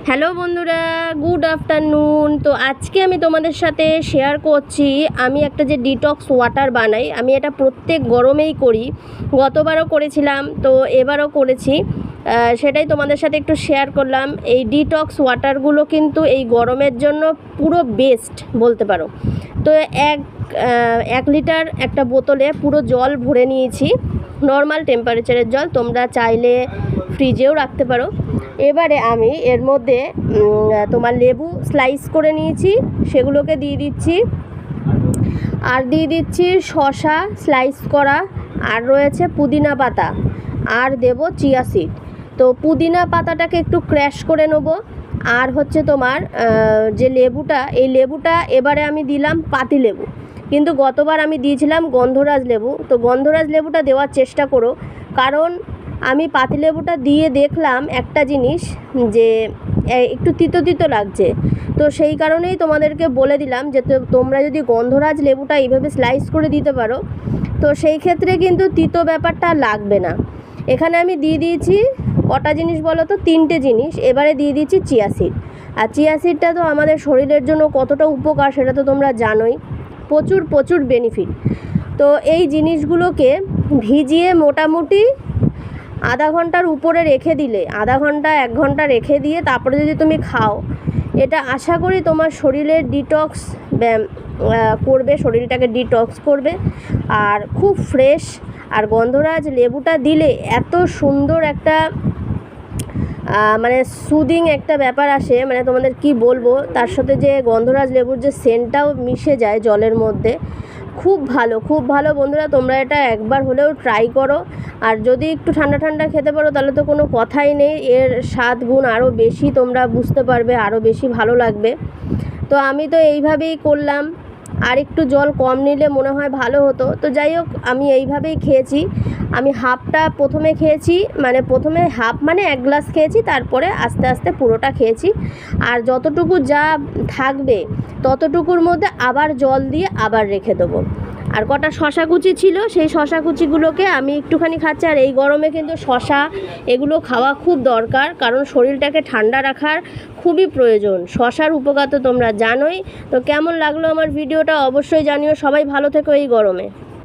Hello বন্ধুরা, good afternoon. তো আজকে আমি তোমাদের সাথে শেয়ার করছি আমি একটা যে ডিটক্স ওয়াটার বানাই। আমি এটা প্রত্যেক গরমেই করি, গতবারও করেছিলাম, তো এবারও করেছি। সেটাই তোমাদের সাথে একটু শেয়ার করলাম। এই ডিটক্স ওয়াটারগুলো কিন্তু এই গরমের জন্য পুরো বেস্ট বলতে পারো। তো এক লিটার একটা বোতলে পুরো জল ভরে নিয়েছি, নর্মাল টেম্পারেচারের জল, তোমরা চাইলে ফ্রিজেও রাখতে পারো। এবারে আমি এর মধ্যে তোমার লেবু স্লাইস করে নিয়েছি, সেগুলোকে দিয়ে দিচ্ছি। আর দিয়ে দিচ্ছি শসা স্লাইস করা, আর রয়েছে পুদিনা পাতা, আর দেব চিয়া সিড। তো পুদিনা পাতাটাকে একটু ক্র্যাশ করে নেব। আর হচ্ছে তোমার যে লেবুটা, এই লেবুটা এবারে আমি দিলাম পাতি লেবু, কিন্তু গতবার আমি দিয়েছিলাম গন্ধরাজ লেবু। তো গন্ধরাজ লেবুটা দেওয়ার চেষ্টা করো, কারণ আমি পাতিলেবুটা দিয়ে দেখলাম একটা জিনিস, যে একটু তিতো তিতো লাগছে। তো সেই কারণেই তোমাদেরকে বলে দিলাম যে তোমরা যদি গন্ধরাজ লেবুটা এইভাবে স্লাইস করে দিতে পারো, তো সেই ক্ষেত্রে কিন্তু তিতো ব্যাপারটা লাগবে না। এখানে আমি দিয়ে দিয়েছি কটা জিনিস বলো তো, 3টে জিনিস। এবারে দিয়ে দিচ্ছি চিয়া সিড। আর চিয়া সিডটা তো আমাদের শরীরের জন্য কতটা উপকার সেটা তো তোমরা জানোই, প্রচুর প্রচুর বেনিফিট। তো এই জিনিসগুলোকে ভিজিয়ে মোটামুটি আধা ঘন্টার উপরে রেখে দিলে, আধা ঘন্টা 1 ঘন্টা রেখে দিয়ে তারপরে যদি তুমি খাও, এটা আশা করি তোমার শরীরের ডিটক্স করবে, শরীরটাকে ডিটক্স করবে, আর খুব ফ্রেশ। আর গন্ধরাজ লেবুটা দিলে এত সুন্দর একটা মানে সুদিং একটা ব্যাপার আসে, মানে তোমাদের কি বলবো, তার সাথে যে গন্ধরাজ লেবুর যে সেন্টটাও মিশে যায় জলের মধ্যে, খুব ভালো, খুব ভালো। বন্ধুরা, তোমরা এটা একবার হলেও ট্রাই করো। আর যদি একটু ঠান্ডা ঠান্ডা খেতে পারো তাহলে তো কোনো কথাই নেই, এর স্বাদ গুণ আরও বেশি তোমরা বুঝতে পারবে, আরও বেশি ভালো লাগবে। তো আমি তো এইভাবেই করলাম, আর একটু জল কম নিলে মনে হয় ভালো হতো। তো যাই হোক, আমি এইভাবেই খেয়েছি। আমি হাফটা প্রথমে খেয়েছি, মানে প্রথমে হাফ মানে 1 গ্লাস খেয়েছি, তারপরে আস্তে আস্তে পুরোটা খেয়েছি। আর যতটুকু যা থাকবে ততটুকুর মধ্যে আবার জল দিয়ে আবার রেখে দেবো। আর কটা শশা কুচি ছিল, সেই শশা কুচিগুলোকে আমি একটুখানি খাচ্ছি। আর এই গরমে কিন্তু শশা এগুলো খাওয়া খুব দরকার, কারণ শরীরটাকে ঠান্ডা রাখার খুবই প্রয়োজন। শশার উপকার তো তোমরা জানোই। তো কেমন লাগলো আমার ভিডিওটা অবশ্যই জানিও। সবাই ভালো থেকো এই গরমে।